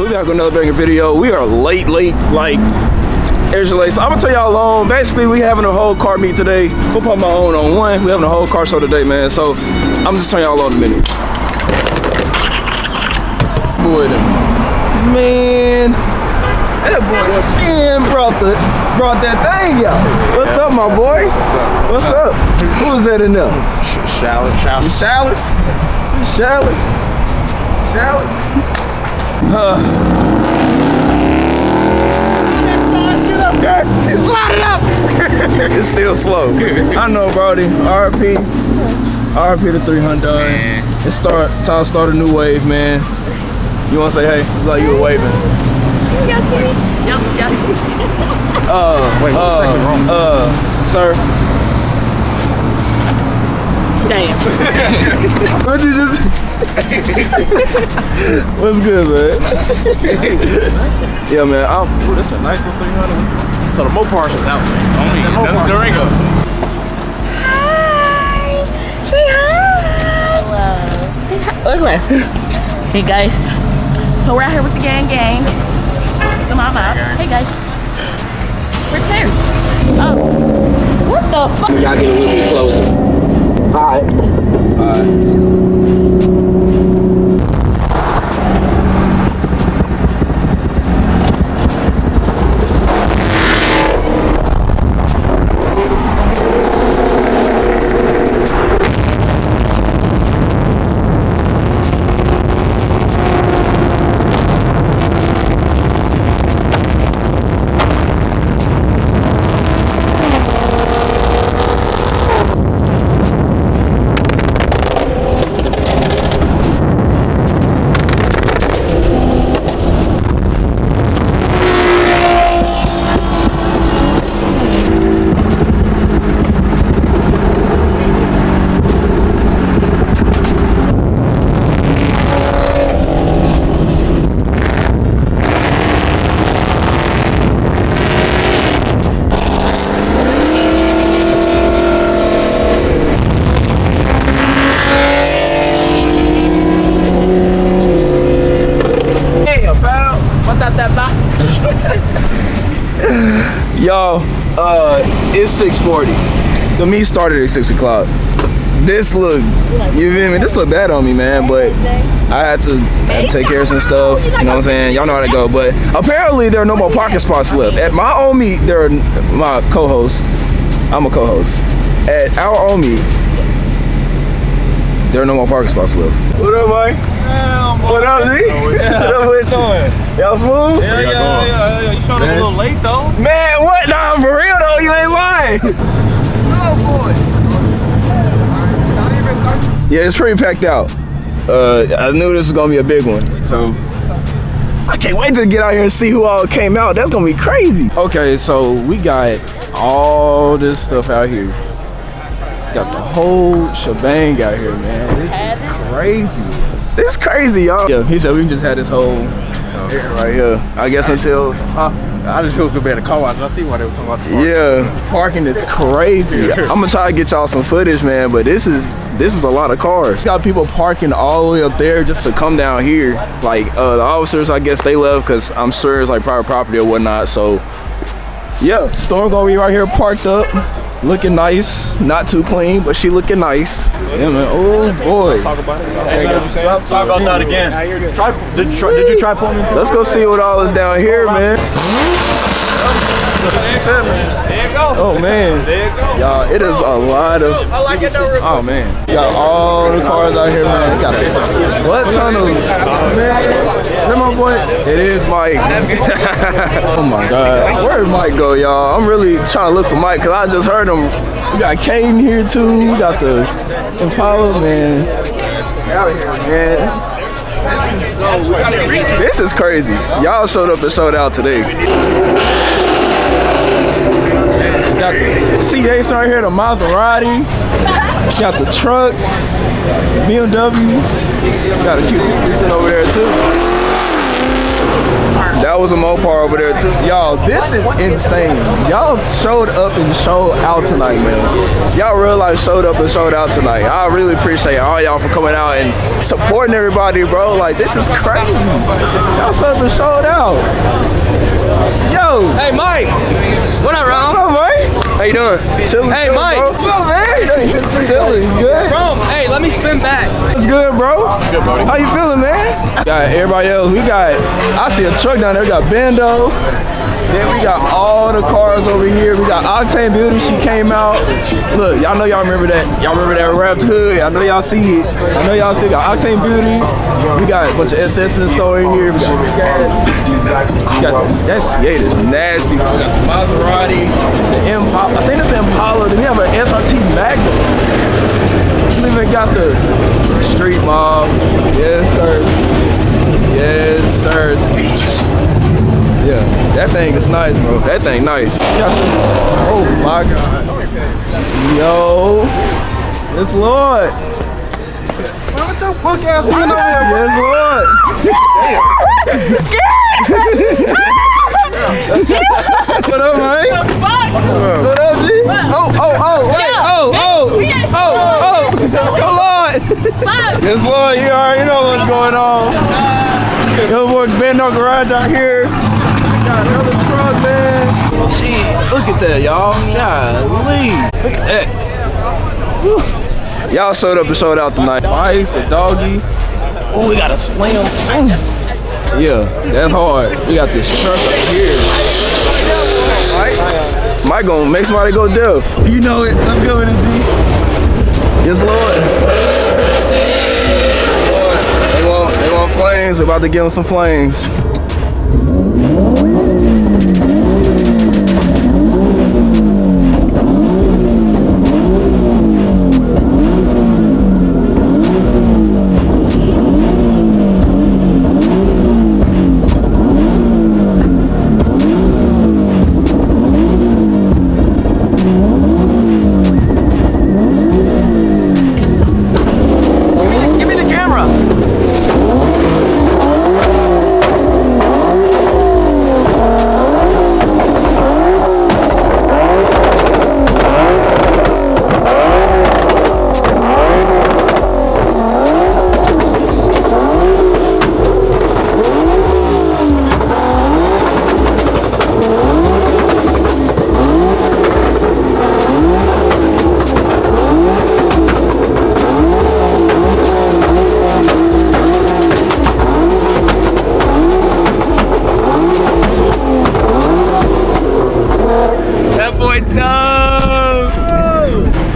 So we got another banger video. We are late, like extra late. So I'm gonna tell y'all alone. Basically, we having a whole car meet today. We'll put my own on one. We having a whole car show today, man. So I'm just telling y'all alone in a minute. Boy, man, that boy, man, brought that thing out. What's up, my boy? What's up? Who is that in there? Shallot. Get up, guys. Light it up. It's still slow. I know, Brody. RP to 300. It's time to start a new wave, man. You wanna say hey? It's like you were waving. Yes, sir. Yep, yes. Wait, sir. Damn. What'd you just? What's good, man? Yeah, man. Ooh, that's a nice little 300. So the Mopars is out. Only Durango. Hi. Say hi. Hello. Look at hey guys. So we're out here with the gang. The mama. Hey guys. Where's Harry? Oh. What the fuck? Y'all get a little bit closer. Alright. Y'all, it's 6:40. The meet started at 6 o'clock. This look, you feel me? This look bad on me, man, but I had to take care of some stuff, you know what I'm saying? Y'all know how to go, but apparently there are no more parking spots left. At my own meet, there are my co-host. I'm a co-host. At our own meet, there are no more parking spots left. What up, Mike? What up, Z? What up with you? Y'all smooth? Yeah. You showed up a little late, though. Man, what? Nah, for real, though. You ain't lying. Oh, boy. Yeah, it's pretty packed out. I knew this was going to be a big one, so I can't wait to get out here and see who all came out. That's going to be crazy. Okay, so we got all this stuff out here. Got the whole shebang out here, man. This is crazy. This is crazy, y'all. Yeah, he said we can just have this whole area right here. I guess until, I just feel it's gonna be at a car wash. I see why they were talking about the parking. Yeah, parking is crazy. I'm gonna try to get y'all some footage, man, but this is a lot of cars. Got people parking all the way up there just to come down here. Like, the officers, I guess they left because I'm sure it's like private property or whatnot. So, yeah, Storm gonna be right here parked up. Looking nice, not too clean, but she looking nice. Yeah, man. Oh boy. Talk about it. Talk about that again. Did you try pulling into? Let's go see what all is down here, man. There you go. Oh man. There you go. Y'all, it is a lot of. I like it though. Oh man. Got all the cars out here, man. Got a what ton of man? Is that my boy? It is Mike. Oh my God. Where did Mike go, y'all? I'm really trying to look for Mike because I just heard him. We got Caden here too. We got the Impala, man. Out of here, man. This is crazy. Y'all showed up and showed out today. Got the C8s right here, the Maserati. Got the trucks, BMWs. Got a cute sitting over there too. That was a Mopar over there too. Y'all, this is insane. Y'all showed up and showed out tonight, man. Y'all realize showed up and showed out tonight. I really appreciate all y'all for coming out and supporting everybody, bro. Like, this is crazy. Y'all showed up and showed out. Yo. Hey, Mike. What up, Ron? What's up, Mike? How you doing? Chilling. Hey, Mike. Bro. What's up, man? Chilling. Good. Bro, hey, let me spin back. What's good, bro? Good, buddy. How you feeling, man? Got everybody else. We got, I see a truck down there. We got Bando. Then we got all the cars over here. We got Octane Beauty. She came out. Look, y'all know y'all remember that. Y'all remember that wrapped hood. I know y'all see it. I know y'all see it. Got Octane Beauty. We got a bunch of SS in the store in here. We got that's this nasty. We got the Maserati, the Impala. I think it's the Impala. Then we have an SRT Magnum. We even got the Street Mob. Yes, sir. Yes, sir. Yeah, that thing is nice, bro. That thing nice. Oh my God. Yo, yes, Lord. What's your punk ass doing over here? Yes, Lord. What up, man? What up, G? Oh, Lord. Yes, Lord, you already know what's going on. Yo, boy, Bando Garage out here. Got another truck, man. Gee, look at that, y'all. Golly. Look at that. Y'all showed up and showed out tonight. Ice, the doggy. Oh, we got a slam. Yeah, that's hard. We got this truck up here. Mike gonna make somebody go deaf. You know it. I'm good with it, G. Yes, Lord. They want flames. We're about to give them some flames.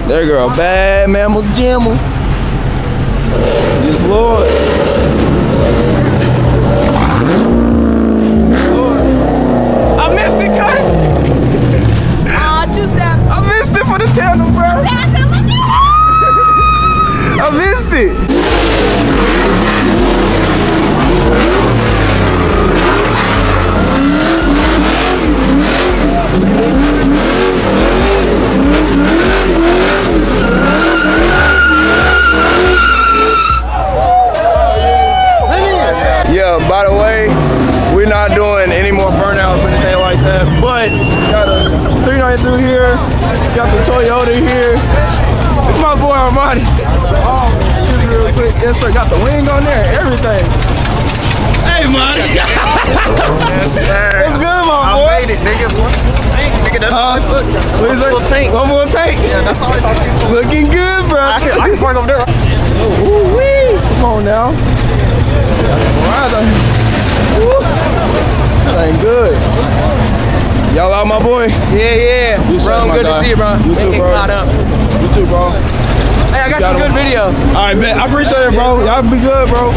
There girl, bad mammal jammal. Yes, Lord. I missed it, guys. Aw, too sad. I missed it for the channel, bro. I missed it. Yeah, by the way, we're not doing any more burnouts or anything like that, but got a 392 here, got the Toyota here. It's my boy Armani. Oh, real quick. Yes, sir, got the wing on there, everything. Hey, man. Yes, sir. What's good, my boy? I made it, nigga. Nigga, that's all it took. One more tank. One more tank. Yeah, that's all it took. Looking good, bro. I can park over there. Ooh-wee. Come on now. That ain't good. Y'all out, my boy? Yeah. Bro, good to see you, bro. You too, Get bro. caught up. You too, bro. Hey, I got some good video. All right, man. I appreciate it, bro. Y'all be good, bro.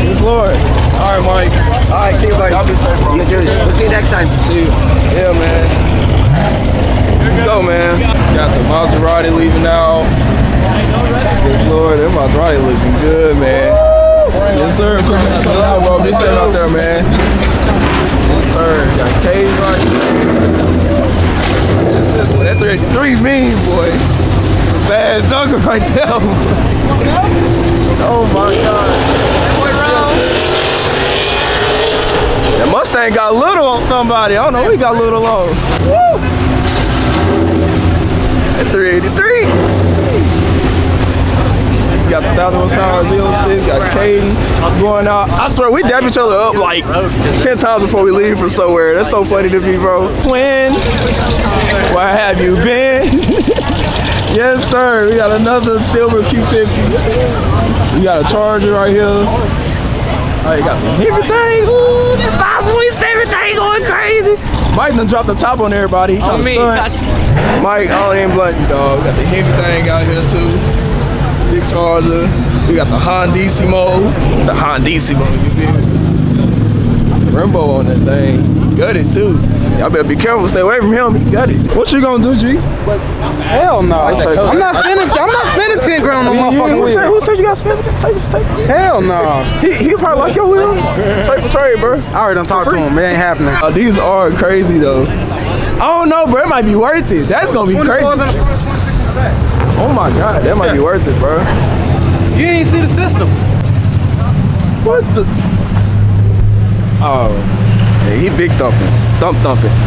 Yes, Lord. All right, Mike. All right, see you, buddy. Y'all be safe, bro. We'll see you next time. See you. Yeah, man. Let's go, man. Got the Maserati leaving out. Yes, Lord. That Maserati looking good, man. Yes, sir. Chill out, bro. Be safe out there, man. Yes, sir. Got Cage right here. That 383 mean, boy. Bad junker right there. Oh, my God. Boy, Ron. Mustang got little on somebody. I don't know, he got little on. Woo! At 383. Got the 1,000 horsepower Z06, got Katie going out. I swear, we dap each other up like 10 times before we leave from somewhere. That's so funny to me, bro. When? Where have you been? Yes, sir. We got another silver Q50. We got a Charger right here. Oh, you got the everything. Ooh, that 5.7 thing going crazy. Mike done dropped the top on everybody. On me. Mike, I don't even blunt you, dog. We got the heavy thing out here, too. Big Charger. We got the Hondissimo. The Hondissimo, you feel me? Rainbow on that thing. He got it too. Y'all better be careful. Stay away from him. He got it. What you gonna do, G? Hell no. I'm not spending 10 grand on motherfucking wheels. Who said you got to spend it? Take. Hell no. He probably like your wheels. Trade for trade, bro. I already done talked to him. It ain't happening. These are crazy though. I don't know, bro. It might be worth it. That's gonna be crazy. Oh my God, that might be worth it, bro. You ain't see the system. What the? Oh, yeah, he big thumping.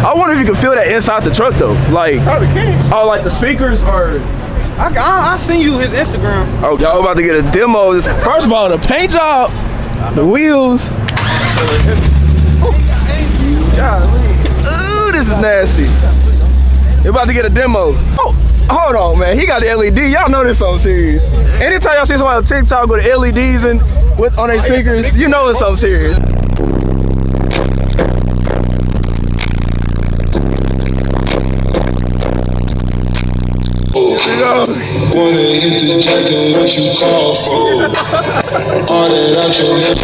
I wonder if you can feel that inside the truck though. Like, Probably can. oh, like the speakers are. I seen you his Instagram. Oh, y'all about to get a demo. First of all, the paint job, the wheels. Ooh, this is nasty. You're about to get a demo. Oh, hold on, man. He got the LED. Y'all know this something serious. Anytime y'all see somebody on TikTok with the LEDs and on their speakers, you know it's something serious. Wanna hit the jack and what you call for? All that out your neck.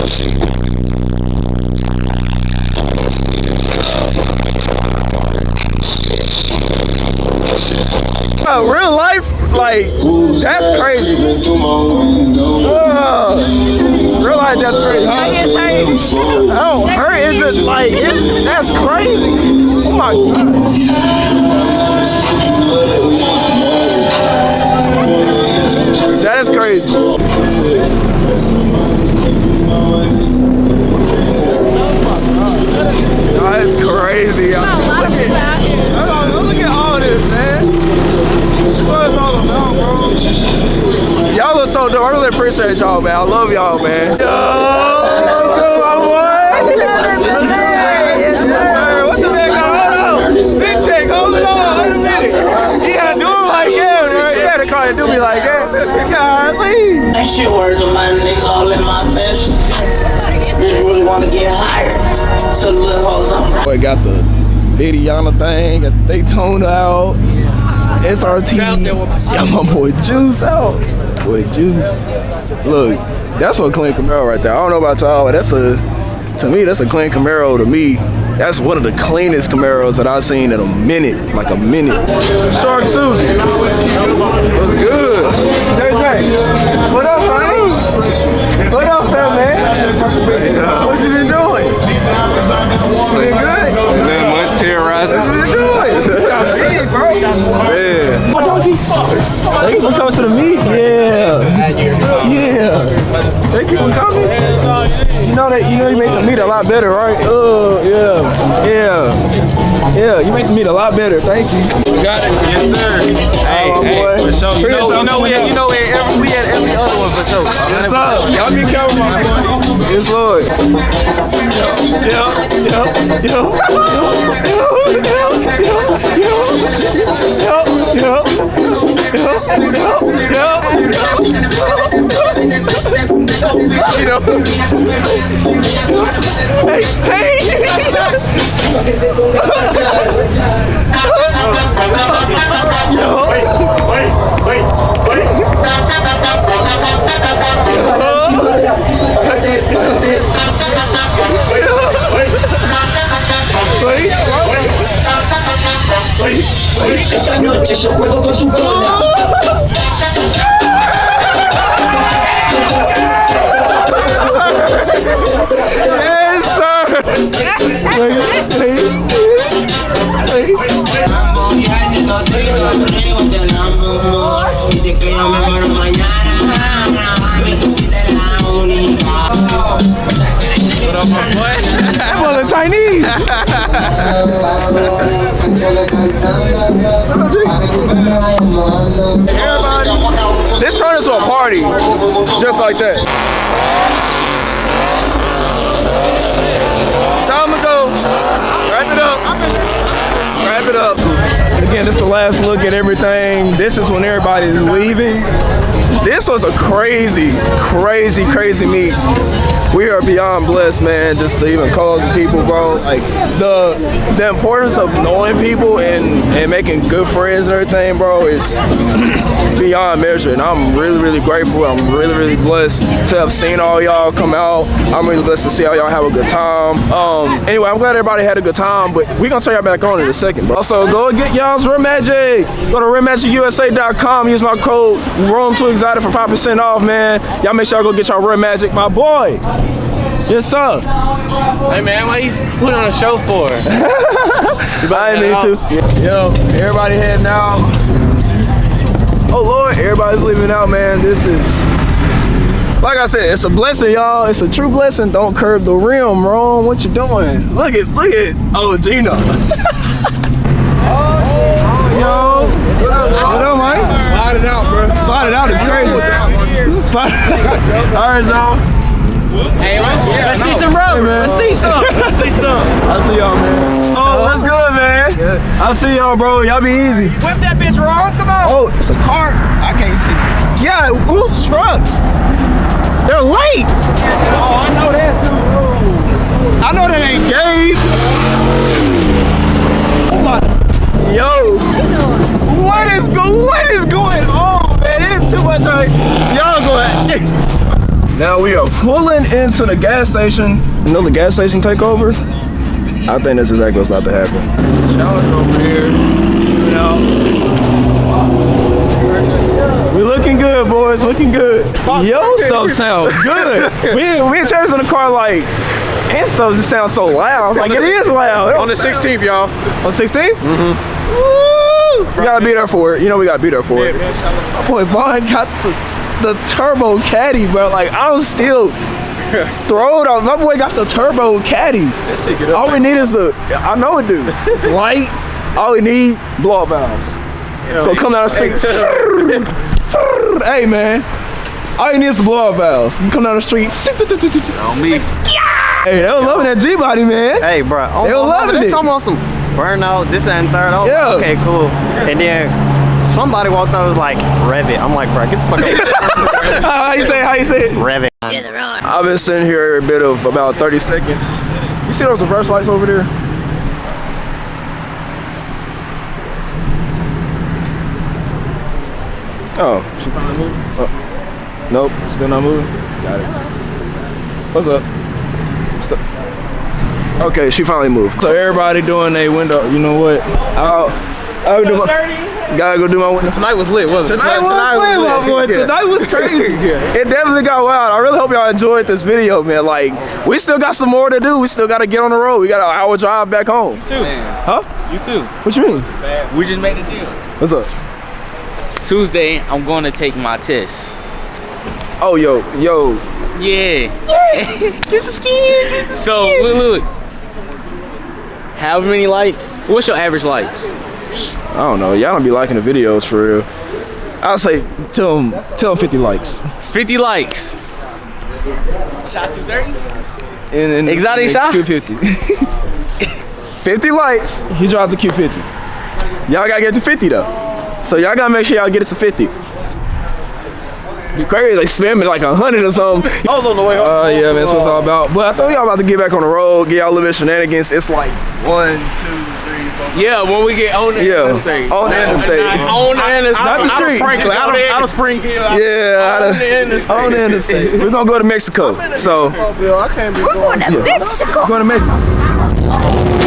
Real life, like, that's crazy. Real life, that's crazy. Huh? Oh, her is just like, that's crazy. Oh my God. That is crazy. That is crazy. Look at all this, man. What is all about, bro? Y'all look so dope. I really appreciate y'all, man. I love y'all, man. Yo, my boy. Yes, sir. What the heck? Hold on. Big check. Hold on. Wait a minute. You gotta do it like that, bro. You gotta call it do me like that. Golly. That shit words on my niggas all in my mess. Bitch really wanna get higher. So the little hoes on. Boy, got the Vidiana thing, got the Daytona out, SRT. Got my boy Juice out. Boy, Juice. Look, that's what clean Camaro right there. I don't know about y'all, but to me, that's a clean Camaro to me. That's one of the cleanest Camaros that I've seen in a minute, like a minute. Shark suit. What's good? JJ, what up, man? What up, fam, man? What you been doing? You been good? Man, much terrorizing. What you been doing? You got big, bro. Man. Thank you for coming to the meet. Yeah. Thank you for coming. You make the meet a lot better, right? Yeah, you make the meet a lot better. Thank you. We got it. Yes, sir. Hey, boy. for sure. We had every other one for sure. Yes, sir. Y'all be careful, my boy. Yes, Lord. Hey. Esta noche yo juego con tu cola. Yes, sir. Dice que yo me muero mañana. Mami, tú fuiste la única. What up, my boy? pulling Chinese. This turned into a party, just like that. Time to go. Wrap it up. Wrap it up. Again, this is the last look at everything. This is when everybody is leaving. This was a crazy meet. We are beyond blessed, man, just to even call people, bro. Like, the importance of knowing people and making good friends and everything, bro, is beyond measure. And I'm really grateful. I'm really blessed to have seen all y'all come out. I'm really blessed to see all y'all have a good time. Anyway, I'm glad everybody had a good time, but we're gonna turn y'all back on in a second, bro. Also, go and get y'all's Rim Magic. Go to rimmagicUSA.com. Use my code ROAM2EXOTIC for 5% off, man. Y'all make sure y'all go get y'all Rim Magic, my boy. Yes, sir. Hey, man, what he's putting on a show for? I ain't mean to. Yo, everybody heading out. Oh, Lord, everybody's leaving out, man. This is, like I said, it's a blessing, y'all. It's a true blessing. Don't curb the rim, Ron. What you doing? Look at, oh, Gina. Yo, what up, Mike? Slide it out, bro. Slide it out is crazy. Slide it out. All right, y'all. Hey, let's see some road. Let's see some. I see y'all, man. Oh, what's good, man? I see y'all, bro. Y'all be easy. Whip that bitch wrong. Come on. Oh, it's a car. I can't see. Yeah, whose trucks? They're late. Oh, I know that too. I know that ain't Gabe. Oh my. Yo. What is going on, man? It is too much. Y'all go ahead. Now we are pulling into the gas station. You know the gas station takeover? I think that's exactly what's about to happen. Challenge over here. You know. We looking good, boys. Looking good. Yo, stuff sounds good. We in chairs in the car like, and stuff just sounds so loud. Like it is loud. On the 16th, y'all. On 16th? Mm-hmm. Woo! We gotta be there for it. You know we gotta be there for it. My boy Vaughn got the turbo caddy, bro. Like I'm still thrown off. My boy got the turbo caddy. All we need is I know it, dude. It's light. All we need, blow up valves. So come down the street. Hey man, all you need is the blow up valves. You come down the street. On me. Hey, they were loving that G body, man. Hey, bro. They were loving it. They talking about some burnout, this and third. I was Yeah. like, okay, cool. And then somebody walked out and was like, rev it. I'm like, bro, get the fuck out. How you say it? Rev it. I've been sitting here a bit of about 30 seconds. You see those reverse lights over there? Oh, she finally moved? Oh. Nope, still not moving. Got it. What's up? Okay, she finally moved. So everybody doing a window. You know what? I'll do gotta go do my window. Tonight was lit, wasn't it? Tonight was lit, my boy. Yeah. Tonight was crazy. It definitely got wild. I really hope y'all enjoyed this video, man. Like, we still got some more to do. We still gotta get on the road. We got an hour drive back home. You too. Huh? You too. What you mean? We just made a deal. What's up? Tuesday, I'm going to take my test. Oh, yo. Yeah. Just a skin. So, look. However many likes? What's your average likes? I don't know. Y'all don't be liking the videos for real. I'll say, tell them 50 likes. 50 likes. Shot 230? And Exotic shot? Q50. 50 likes. He dropped the Q50. Y'all gotta get to 50 though. So y'all gotta make sure y'all get it to 50. Be crazy, like spamming like 100 or something. I was on the way home. Yeah, man, that's what it's all about. But I thought y'all about to get back on the road, get y'all a little bit of shenanigans. It's like 1, 2, 3, 4. Yeah, when we get on the interstate. On the interstate. On the interstate. Not the street. Franklin, out of Spring Hill. Yeah, on the interstate. We're gonna go to Mexico. So I can't be going. we're going to Mexico.